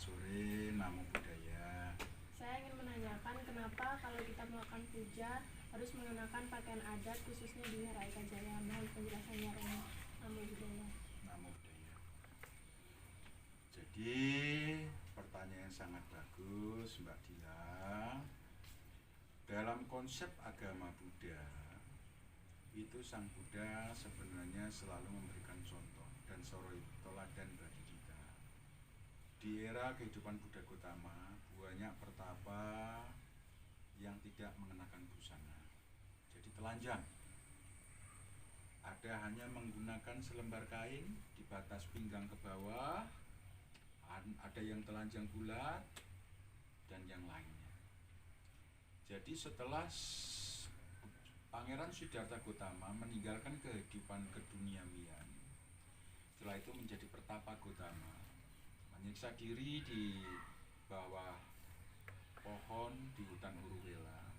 sore, Namo Buddhaya. Saya ingin menanyakan kenapa kalau kita melakukan puja harus mengenakan pakaian adat khususnya di Hari Eka Jaya. Mohon penjelasannya Romo. Namo Buddhaya. Namo Buddhaya. Jadi pertanyaan yang sangat bagus Mbak Dila. Dalam konsep agama Buddha itu Sang Buddha sebenarnya selalu memberikan contoh dan teladan bagi kita. Di era kehidupan Buddha Gautama, banyak pertapa yang tidak mengenakan busana, jadi telanjang. Ada hanya menggunakan selembar kain di batas pinggang ke bawah, ada yang telanjang bulat, dan yang lainnya. Jadi setelah Pangeran Siddhartha Gautama meninggalkan kehidupan keduniawian, setelah itu menjadi pertapa Gautama, menyiksa diri di bawah pohon di hutan Uruvela.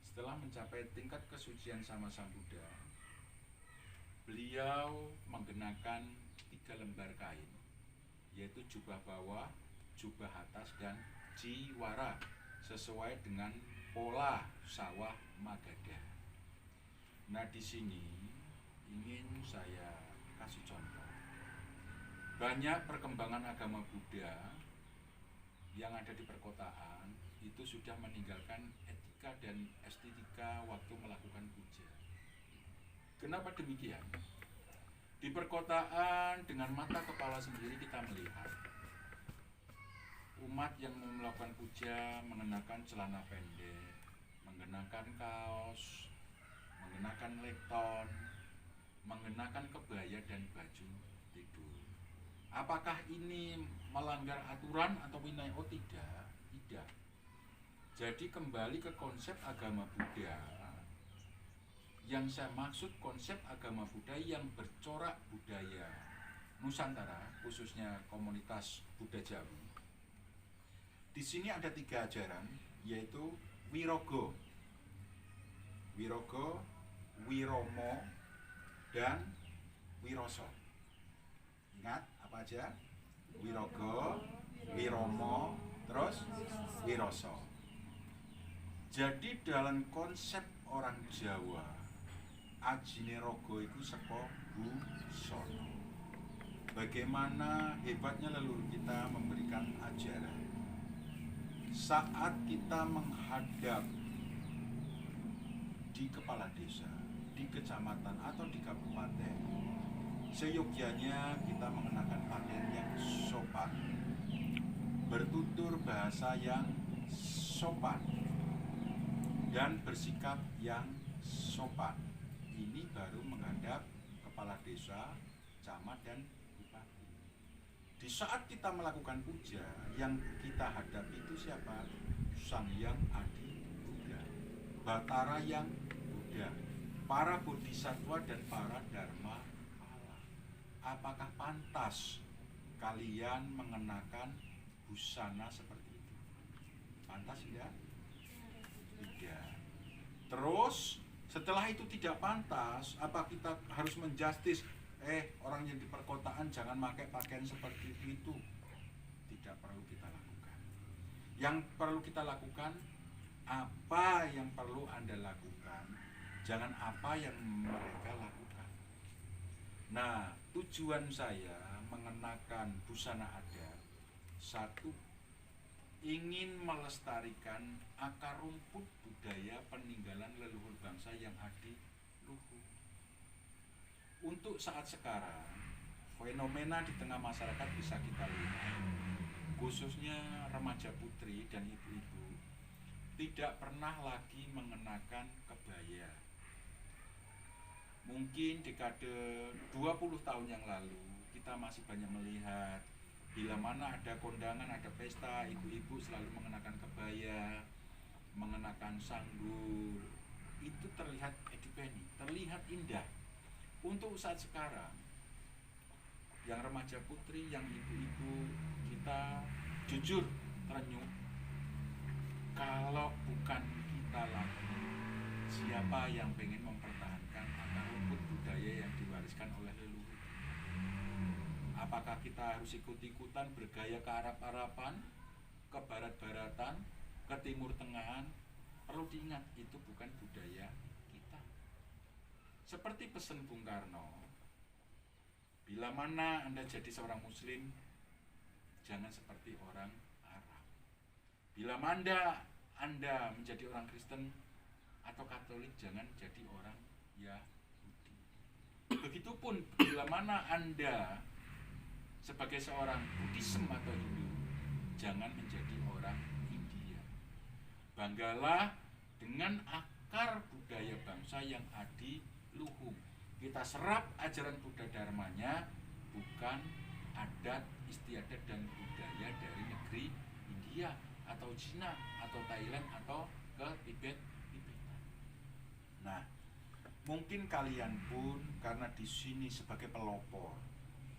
Setelah mencapai tingkat kesucian sama Sang Buddha, beliau menggunakan 3 lembar kain, yaitu jubah bawah, jubah atas, dan jiwara, sesuai dengan pola sawah Magadha. Nah, di sini ingin saya kasih contoh. Banyak perkembangan agama Buddha yang ada di perkotaan itu sudah meninggalkan etika dan estetika waktu melakukan puja. Kenapa demikian? Di perkotaan dengan mata kepala sendiri kita melihat umat yang melakukan puja mengenakan celana pendek, mengenakan kaos, mengenakan lekton, mengenakan kebaya dan baju tidur. Apakah ini melanggar aturan atau winai? Oh tidak, tidak. Jadi kembali ke konsep agama Buddha. Yang saya maksud konsep agama Buddha yang bercorak budaya Nusantara, khususnya komunitas Buddha Jawi. Di sini ada 3 ajaran, yaitu Wirogo, Wiromo, dan Wiroso. Ingat apa aja? Wirogo, Wiromo, terus Wiroso. Jadi dalam konsep orang Jawa, ajine rogo itu saka busana. Bagaimana hebatnya leluhur kita memberikan ajaran. Saat kita menghadap di kepala desa, di kecamatan atau di kabupaten, seyogyanya kita mengenakan pakaian yang sopan, bertutur bahasa yang sopan, dan bersikap yang sopan. Ini baru menghadap kepala desa, camat, dan bupati. Di saat kita melakukan puja, yang kita hadapi itu siapa? Sang Hyang Adi Buddha, Batara yang Buddha, para bodhisattva dan para dharma pala. Apakah pantas kalian mengenakan busana seperti itu? Pantas tidak? Tidak. Terus setelah itu tidak pantas, apa kita harus menjustis? Orang yang di perkotaan jangan pakai pakaian seperti itu. Tidak perlu kita lakukan. Yang perlu kita lakukan, apa yang perlu Anda lakukan, jangan apa yang mereka lakukan. Nah, tujuan saya mengenakan busana adat, satu, ingin melestarikan akar rumput budaya peninggalan leluhur bangsa yang adiluhur. Untuk saat sekarang, fenomena di tengah masyarakat bisa kita lihat, khususnya remaja putri dan ibu-ibu tidak pernah lagi mengenakan kebaya. Mungkin dekade 20 tahun yang lalu kita masih banyak melihat bila mana ada kondangan, ada pesta, ibu-ibu selalu mengenakan kebaya, mengenakan sanggul. Itu terlihat edipeni, terlihat indah. Untuk saat sekarang, yang remaja putri, yang ibu-ibu, kita jujur terenyuh. Kalau bukan kita lagi, siapa yang pengen mempertahankan akar rumput budaya yang diwariskan oleh leluhur? Apakah kita harus ikut-ikutan bergaya ke Arab-Araban, ke Barat-Baratan, ke Timur Tengahan? Perlu diingat, itu bukan budaya kita. Seperti pesan Bung Karno, bila mana Anda jadi seorang Muslim, jangan seperti orang Arab. Bila mana Anda menjadi orang Kristen atau Katolik, jangan jadi orang Yahudi. Begitupun bila mana Anda sebagai seorang Buddhism atau Hindu, jangan menjadi orang India. Banggalah dengan akar budaya bangsa yang adiluhung. Kita serap ajaran Buddha Dharmanya, bukan adat, istiadat, dan budaya dari negeri India atau Cina atau Thailand atau ke Tibetan. Nah, mungkin kalian pun karena di sini sebagai pelopor,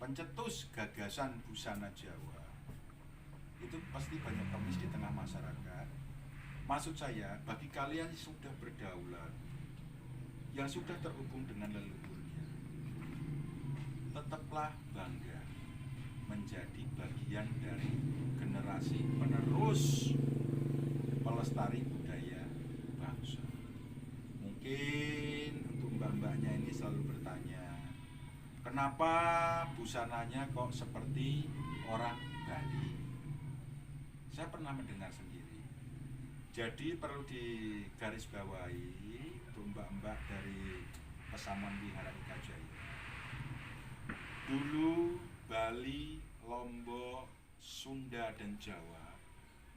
pencetus gagasan busana Jawa, itu pasti banyak kemis di tengah masyarakat. Maksud saya, bagi kalian yang sudah berdaulat, yang sudah terhubung dengan leluhurnya, tetaplah bangga menjadi bagian dari generasi penerus pelestari budaya bangsa. Mungkin untuk mbak-mbaknya ini selalu bertanya, kenapa busananya kok seperti orang Bali? Saya pernah mendengar sendiri. Jadi perlu digarisbawahi untuk mbak-mbak dari Pesamuan Wihara Ika Jaya. Dulu Bali, Lombok, Sunda, dan Jawa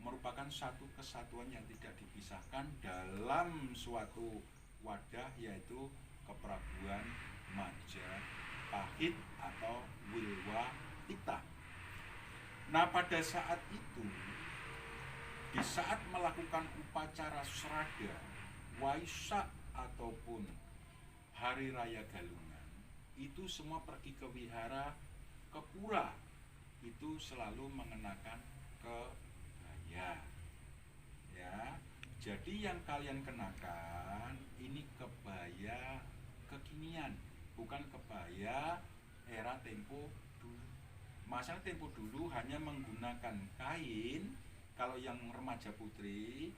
merupakan satu kesatuan yang tidak dipisahkan dalam suatu wadah, yaitu Keprabuan Majapahit atau Wilwatita. Nah, pada saat itu, di saat melakukan upacara Sraga, Waisak ataupun Hari Raya Galungan, itu semua pergi ke wihara, ke pura, itu selalu mengenakan kebaya. Ya, jadi yang kalian kenakan ini kebaya kekinian, bukan kebaya era tempo dulu. Masalah tempo dulu hanya menggunakan kain, kalau yang remaja putri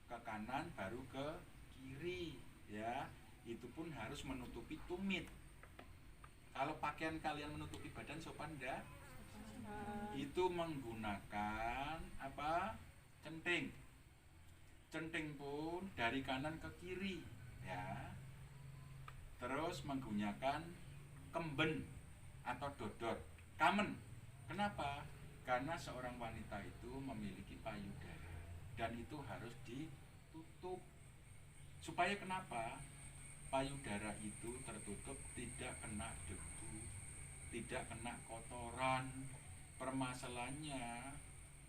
ke kanan baru ke kiri, ya. Itu pun harus menutupi tumit. Kalau pakaian kalian menutupi badan sopan enggak? Itu menggunakan apa? Centing. Centing pun dari kanan ke kiri, ya. Terus menggunakan kemben atau dodot, kamen. Kenapa? Karena seorang wanita itu memiliki payudara dan itu harus ditutup. Supaya kenapa? Payudara itu tertutup, tidak kena debu, tidak kena kotoran. Permasalahannya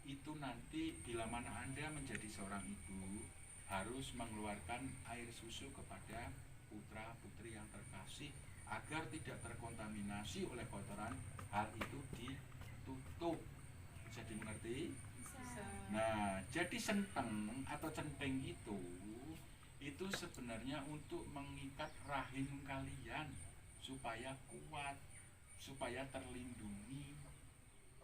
itu nanti bila mana Anda menjadi seorang ibu, harus mengeluarkan air susu kepada putra putri yang terkasih agar tidak terkontaminasi oleh kotoran. Hal itu ditutup. Bisa dimengerti? Bisa. Nah, jadi senteng atau centeng itu sebenarnya untuk mengikat rahim kalian supaya kuat, supaya terlindungi,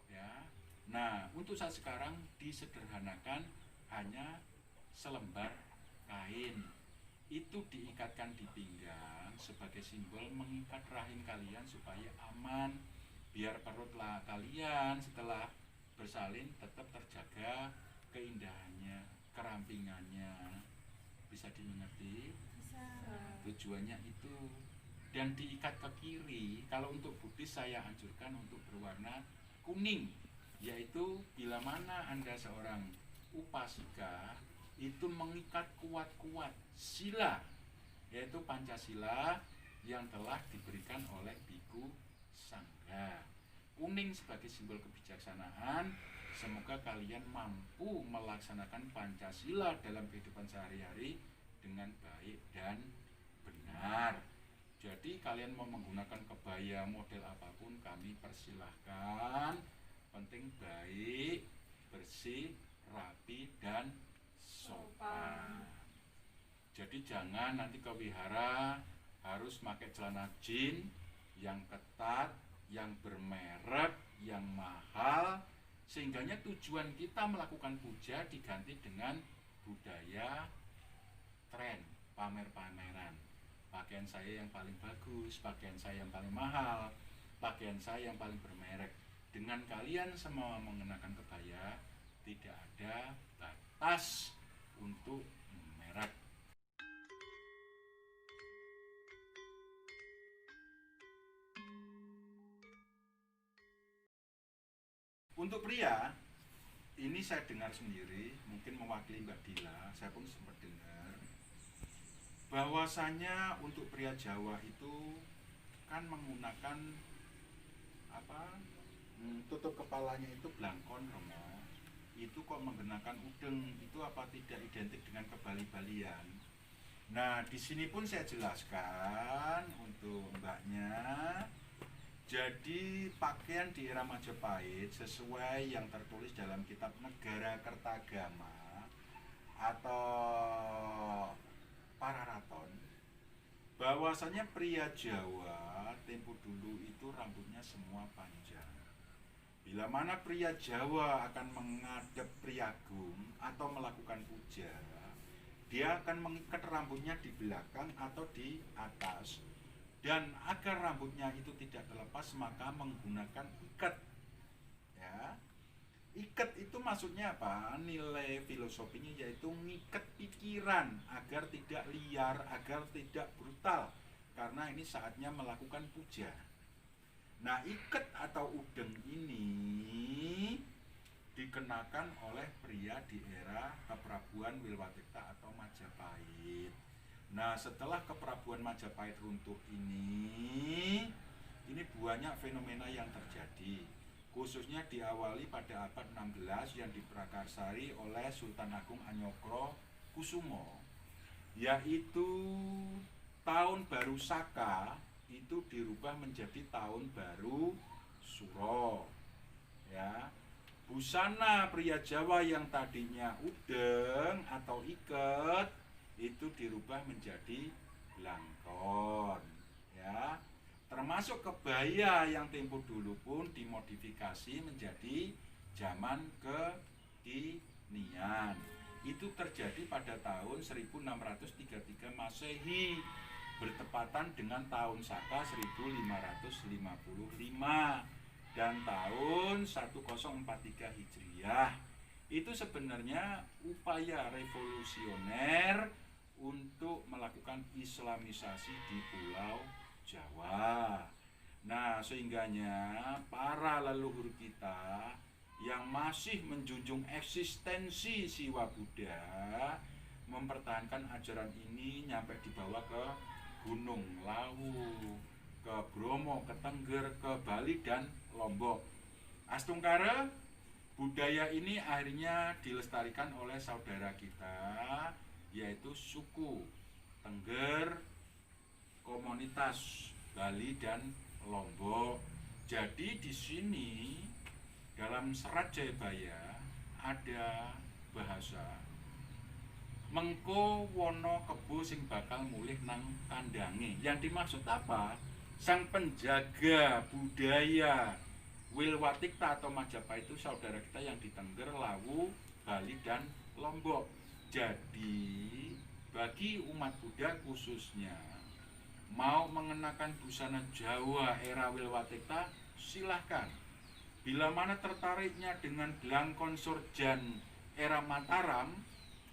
ya. Nah, untuk saat sekarang disederhanakan hanya selembar kain, itu diikatkan di pinggang sebagai simbol mengikat rahim kalian supaya aman, biar perutlah kalian setelah bersalin tetap terjaga keindahannya, kerampingannya. Bisa dimengerti? Bisa. Tujuannya itu. Dan diikat ke kiri, kalau untuk Buddhis saya anjurkan untuk berwarna kuning, yaitu bila mana Anda seorang upasika itu mengikat kuat-kuat sila, yaitu Pancasila yang telah diberikan oleh Biku Sangha. Kuning sebagai simbol kebijaksanaan. Semoga kalian mampu melaksanakan Pancasila dalam kehidupan sehari-hari dengan baik dan benar. Jadi kalian mau menggunakan kebaya model apapun kami persilahkan. Penting baik, bersih, rapi, dan sopan. Jadi jangan nanti ke wihara harus pakai celana jeans yang ketat, yang bermerek, yang mahal, sehingganya tujuan kita melakukan puja diganti dengan budaya tren, pamer-pameran. Pakaian saya yang paling bagus, pakaian saya yang paling mahal, pakaian saya yang paling bermerek. Dengan kalian semua mengenakan kebaya, tidak ada batas untuk merek. Untuk pria, ini saya dengar sendiri, mungkin mewakili Mbak Dila, saya pun sempat dengar bahwasanya untuk pria Jawa itu kan menggunakan apa, tutup kepalanya itu blangkon Romo, itu kok menggunakan udeng, itu apa tidak identik dengan kebali-balian? Nah, di sini pun saya jelaskan untuk mbaknya. Jadi pakaian di era Majapahit sesuai yang tertulis dalam kitab Negara Kertagama atau Pararaton, bahwasanya pria Jawa tempo dulu itu rambutnya semua panjang. Bila mana pria Jawa akan menghadap Priagung atau melakukan puja, dia akan mengikat rambutnya di belakang atau di atas. Dan agar rambutnya itu tidak terlepas maka menggunakan ikat. Ya. Ikat itu maksudnya apa? Nilai filosofinya yaitu ngikat pikiran agar tidak liar, agar tidak brutal. Karena ini saatnya melakukan puja. Nah, ikat atau udeng ini dikenakan oleh pria di era keprabuan Wilwatikta atau Majapahit. Nah, setelah keprabuan Majapahit runtuh ini banyak fenomena yang terjadi, khususnya diawali pada abad 16 yang diprakarsai oleh Sultan Agung Anyokro Kusumo, yaitu tahun baru Saka itu dirubah menjadi tahun baru Suro. Ya, busana pria Jawa yang tadinya udeng atau iket itu dirubah menjadi blangkon, ya. Termasuk kebaya yang tempo dulu pun dimodifikasi menjadi zaman kekinian. Itu terjadi pada tahun 1633 Masehi, bertepatan dengan tahun Saka 1555 dan tahun 1043 Hijriah. Itu sebenarnya upaya revolusioner untuk melakukan islamisasi di Pulau Jawa. Nah, sehingganya para leluhur kita yang masih menjunjung eksistensi siwa Buddha mempertahankan ajaran ini nyampe dibawa ke Gunung Lawu, ke Bromo, ke Tengger, ke Bali dan Lombok. Astungkara, budaya ini akhirnya dilestarikan oleh saudara kita, yaitu suku Tengger, komunitas Bali dan Lombok. Jadi di sini dalam Serat Jayabaya ada bahasa mengko wono kebo sing bakal mulih nang kandange. Yang dimaksud apa? Sang penjaga budaya Wilwatikta atau Majapahit itu saudara kita yang di Tengger, Lawu, Bali dan Lombok. Jadi bagi umat Buddha khususnya mau mengenakan busana Jawa era Wilwatikta silahkan. Bila mana tertariknya dengan blangkon surjan era Mataram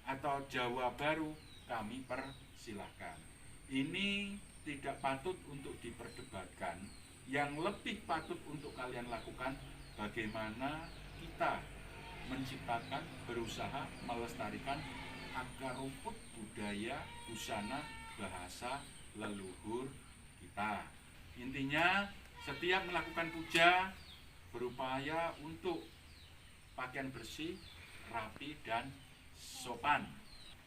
atau Jawa Baru, kami persilahkan. Ini tidak patut untuk diperdebatkan. Yang lebih patut untuk kalian lakukan bagaimana kita menciptakan, berusaha melestarikan akar rumput budaya, busana, bahasa leluhur kita. Intinya setiap melakukan puja berupaya untuk pakaian bersih, rapi dan sopan.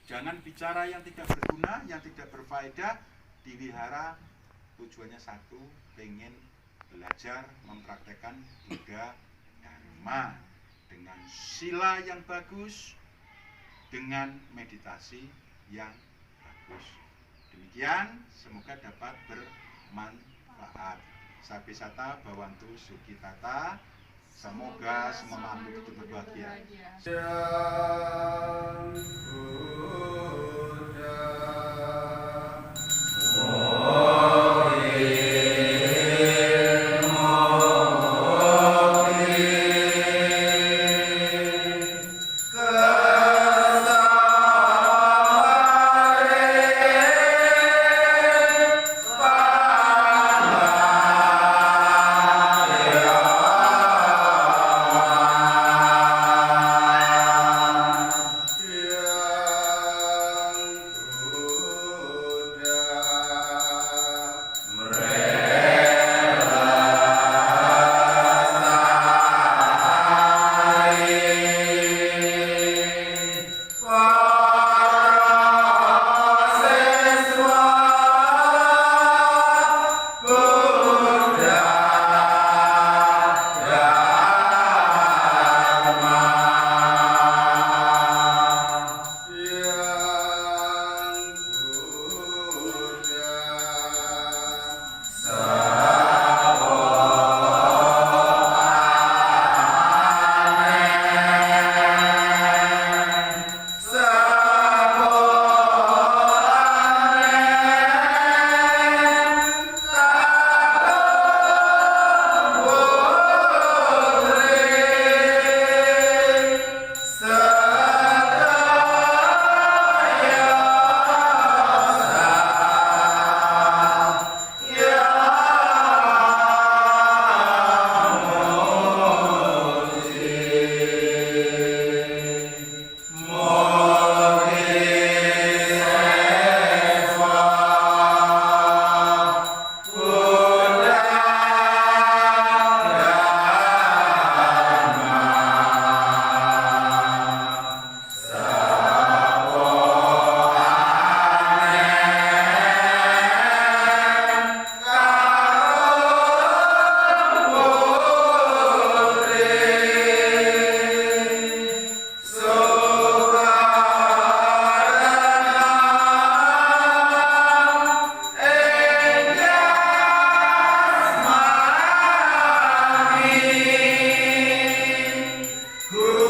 Jangan bicara yang tidak berguna, yang tidak berfaedah. Di wihara tujuannya satu, pengen belajar mempraktekkan Buddha Dharma dengan sila yang bagus, dengan meditasi yang bagus. Demikian, semoga dapat bermanfaat. Sapisata Bawantu Sukitata. Semoga semua makhluk hidup berbahagia. Good.